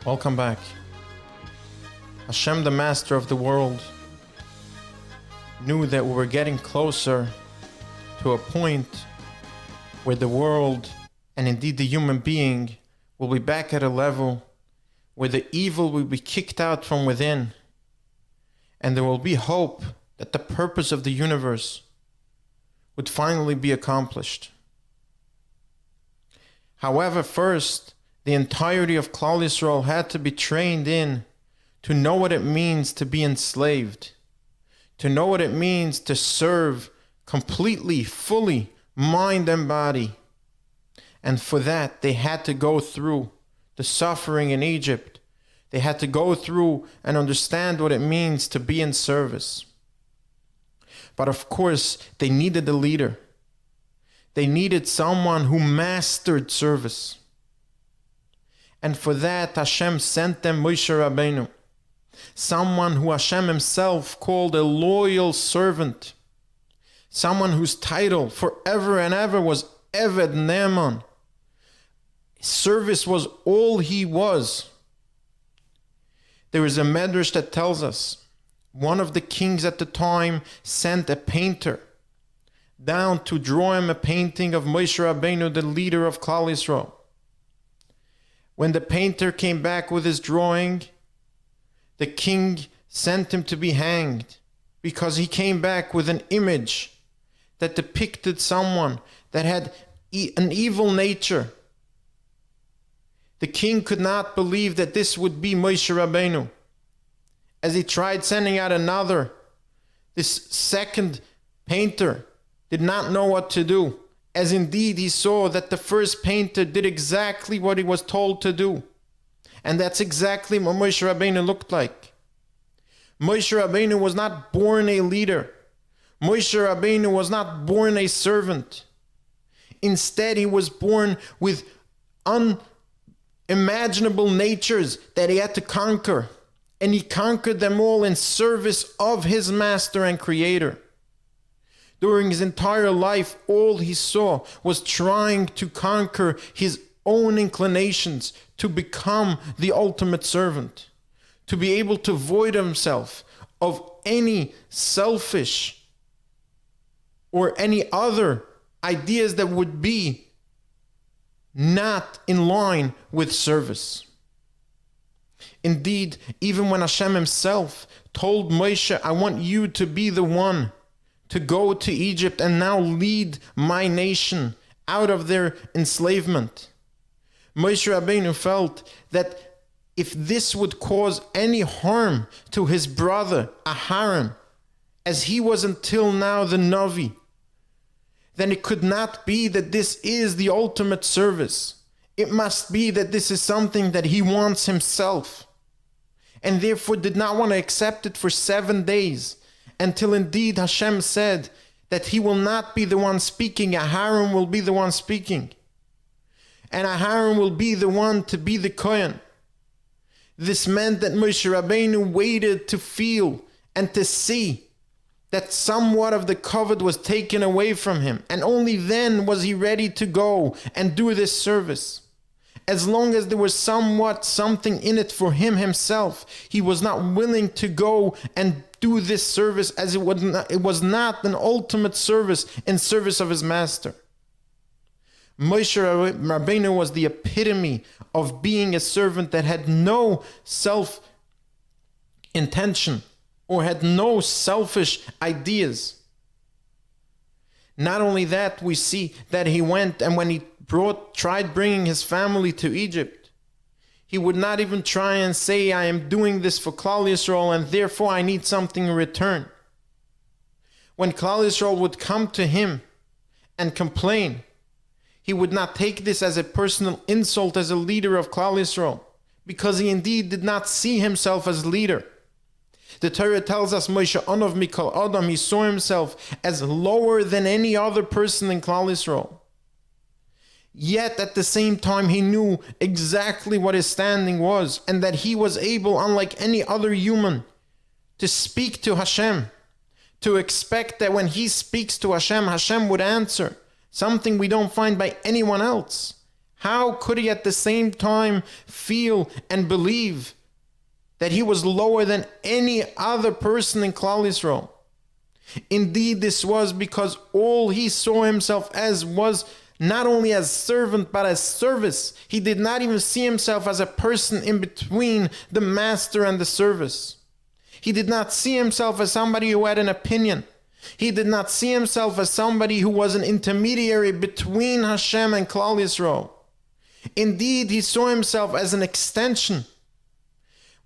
Welcome back. Hashem, the master of the world, knew that we were getting closer to a point where the world, and indeed the human being, will be back at a level where the evil will be kicked out from within, and there will be hope that the purpose of the universe would finally be accomplished. However, first, the entirety of Klal Yisrael had to be trained in to know what it means to be enslaved, to know what it means to serve completely, fully, mind and body. And for that, they had to go through the suffering in Egypt. They had to go through and understand what it means to be in service. But of course, they needed a leader. They needed someone who mastered service. And for that, Hashem sent them Moshe Rabbeinu, someone who Hashem himself called a loyal servant, someone whose title forever and ever was Eved Ne'eman. Service was all he was. There is a medrash that tells us one of the kings at the time sent a painter down to draw him a painting of Moshe Rabbeinu, the leader of Klal Yisrael. When the painter came back with his drawing, the king sent him to be hanged because he came back with an image that depicted someone that had an evil nature. The king could not believe that this would be Moshe Rabbeinu. As he tried sending out another, this second painter did not know what to do, as indeed he saw that the first painter did exactly what he was told to do. And that's exactly what Moshe Rabbeinu looked like. Moshe Rabbeinu was not born a leader. Moshe Rabbeinu was not born a servant. Instead, he was born with unimaginable natures that he had to conquer. And he conquered them all in service of his master and creator. During his entire life, all he saw was trying to conquer his own inclinations to become the ultimate servant, to be able to void himself of any selfish or any other ideas that would be not in line with service. Indeed, even when Hashem himself told Moshe, I want you to be the one to go to Egypt and now lead my nation out of their enslavement, Moshe Rabbeinu felt that if this would cause any harm to his brother Aharon, as he was until now the Navi, then it could not be that this is the ultimate service. It must be that this is something that he wants himself, and therefore did not want to accept it for 7 days, until indeed Hashem said that he will not be the one speaking, Aharon will be the one speaking. And Aharon will be the one to be the Kohen. This meant that Moshe Rabbeinu waited to feel and to see that somewhat of the covet was taken away from him, and only then was he ready to go and do this service. As long as there was something in it for him himself, he was not willing to go and do this service, as it was not an ultimate service in service of his master. Moshe Rabbeinu was the epitome of being a servant that had no self-intention or had no selfish ideas. Not only that, we see that he went, and when he tried bringing his family to Egypt, he would not even try and say, I am doing this for Klal Yisrael and therefore I need something in return. When Klal Yisrael would come to him and complain, he would not take this as a personal insult as a leader of Klal Yisrael, because he indeed did not see himself as leader. The Torah tells us, Moshe Anov Mikol Adam, he saw himself as lower than any other person in Klal Yisrael. Yet at the same time, he knew exactly what his standing was, and that he was able, unlike any other human, to speak to Hashem, to expect that when he speaks to Hashem, Hashem would answer, something we don't find by anyone else. How could he at the same time feel and believe that he was lower than any other person in Klal Yisrael? Indeed, this was because all he saw himself as was not only as servant but as service. He did not even see himself as a person in between the master and the service. He did not see himself as somebody who had an opinion. He did not see himself as somebody who was an intermediary between Hashem and Klal Yisrael. Indeed, he saw himself as an extension.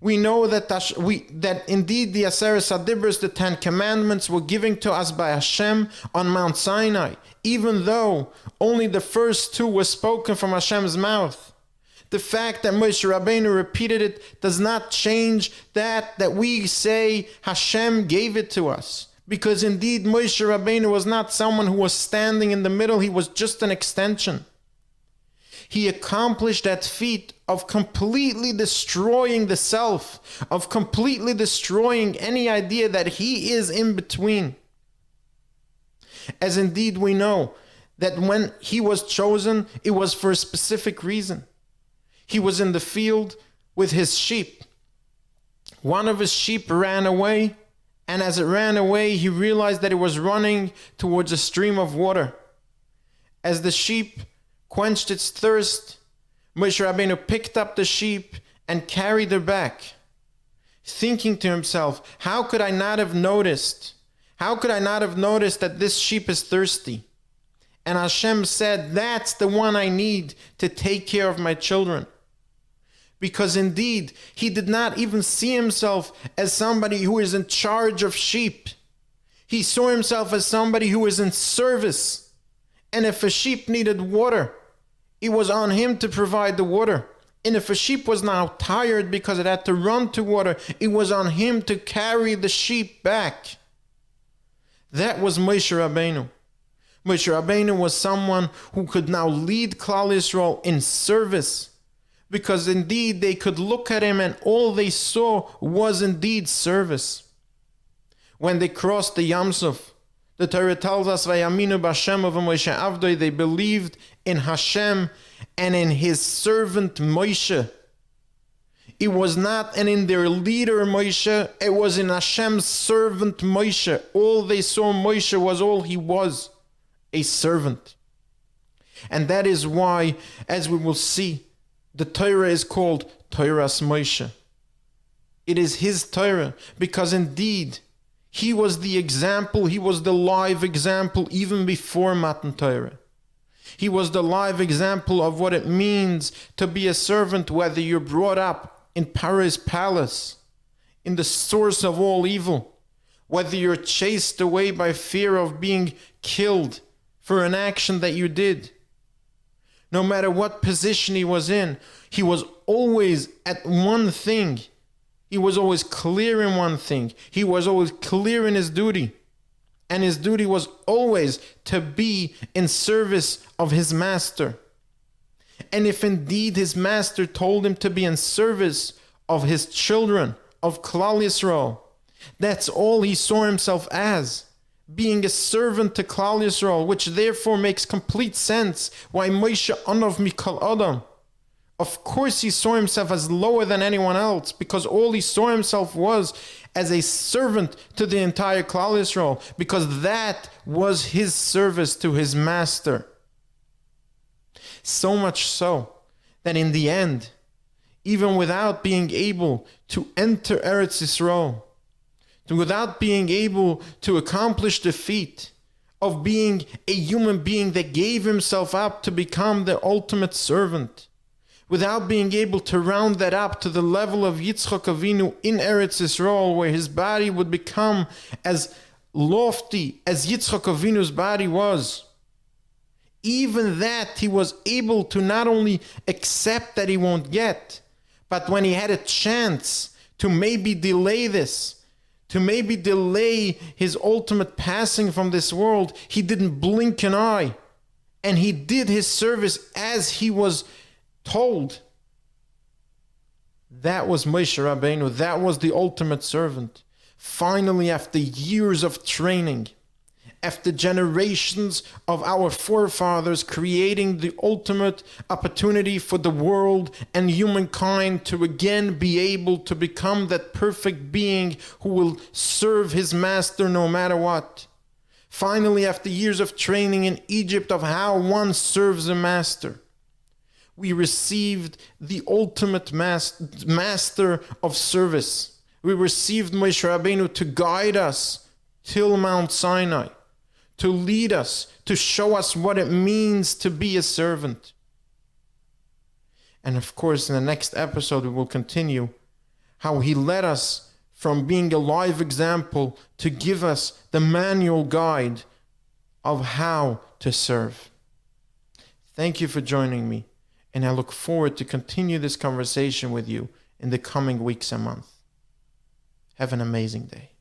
We know that indeed the Aseret HaDibros, the 10 Commandments, were given to us by Hashem on Mount Sinai, even though only the first 2 were spoken from Hashem's mouth. The fact that Moshe Rabbeinu repeated it does not change that we say Hashem gave it to us. Because indeed Moshe Rabbeinu was not someone who was standing in the middle, he was just an extension. He accomplished that feat of completely destroying the self, of completely destroying any idea that he is in between. As indeed we know that when he was chosen, it was for a specific reason. He was in the field with his sheep. One of his sheep ran away, and as it ran away, he realized that it was running towards a stream of water. As the sheep quenched its thirst, Moshe Rabbeinu picked up the sheep and carried her back, thinking to himself, how could I not have noticed? How could I not have noticed that this sheep is thirsty? And Hashem said, that's the one I need to take care of my children. Because indeed, he did not even see himself as somebody who is in charge of sheep. He saw himself as somebody who is in service. And if a sheep needed water, it was on him to provide the water. And if a sheep was now tired because it had to run to water, it was on him to carry the sheep back. That was Moshe Rabbeinu. Moshe Rabbeinu was someone who could now lead Klal Yisrael in service. Because indeed they could look at him and all they saw was indeed service. When they crossed the Yam Suf, the Torah tells us, Vayaminu b'Hashem u'v'Moshe avdoi, they believed in Hashem and in his servant Moshe. It was not and in their leader Moshe, it was in Hashem's servant Moshe. All they saw Moshe was all he was, a servant. And that is why, as we will see, the Torah is called Torah's Moshe. It is his Torah because indeed he was the example, he was the live example even before Matan Torah. He was the live example of what it means to be a servant, whether you're brought up in Paro's palace, in the source of all evil, whether you're chased away by fear of being killed for an action that you did. No matter what position he was in, he was always at one thing. He was always clear in one thing. He was always clear in his duty. And his duty was always to be in service of his master. And if indeed his master told him to be in service of his children, of Klal Yisrael, that's all he saw himself as. Being a servant to Klal Yisrael, which therefore makes complete sense why Moshe Anav Mikol Adam. Of course he saw himself as lower than anyone else, because all he saw himself was as a servant to the entire Klal Yisrael, because that was his service to his master. So much so that in the end, even without being able to enter Eretz Yisrael, without being able to accomplish the feat of being a human being that gave himself up to become the ultimate servant, without being able to round that up to the level of Yitzchak Avinu in Eretz Yisrael, where his body would become as lofty as Yitzchak Avinu's body was. Even that he was able to not only accept that he won't get, but when he had a chance to maybe delay this, to maybe delay his ultimate passing from this world, he didn't blink an eye. And he did his service as he was told. That was Moshe Rabbeinu. That was the ultimate servant. Finally, after years of training, after generations of our forefathers, creating the ultimate opportunity for the world and humankind to again be able to become that perfect being who will serve his master no matter what. Finally, after years of training in Egypt of how one serves a master, we received the ultimate master of service. We received Moshe Rabbeinu to guide us till Mount Sinai, to lead us, to show us what it means to be a servant. And of course, in the next episode, we will continue how he led us from being a live example to give us the manual guide of how to serve. Thank you for joining me, and I look forward to continue this conversation with you in the coming weeks and months. Have an amazing day.